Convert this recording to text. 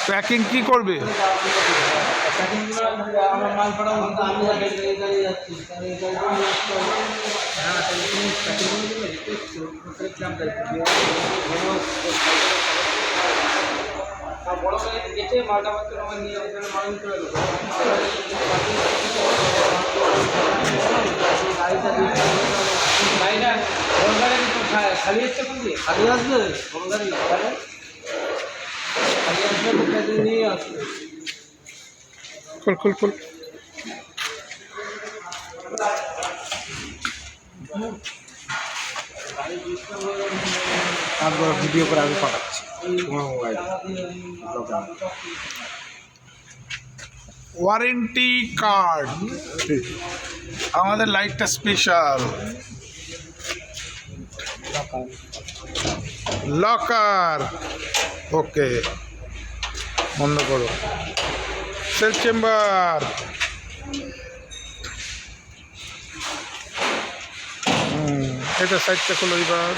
Packing কি করবে? আমার মাল পাঠাবো, কিন্তু আমি যাচ্ছি বড় করে গেছে মালটা মাত্র আমার নিয়ে ওখানে মাল চলে দেবো। গাড়িটা খালি আসছে কোন দিয়ে? খালি আসবে কোন গাড়ি? খালি আসবে নিয়ে আসবে। খুল খুল খুল। তারপর ভিডিও করে আমি পাঠাচ্ছি তোমার মোবাইল। ওয়ারেন্টি কার্ড, আমাদের লাইটটা স্পেশাল। লকার, ওকে বন্ধ করো। সেল চেম্বার, এটা সাইডটা খোলো এবার।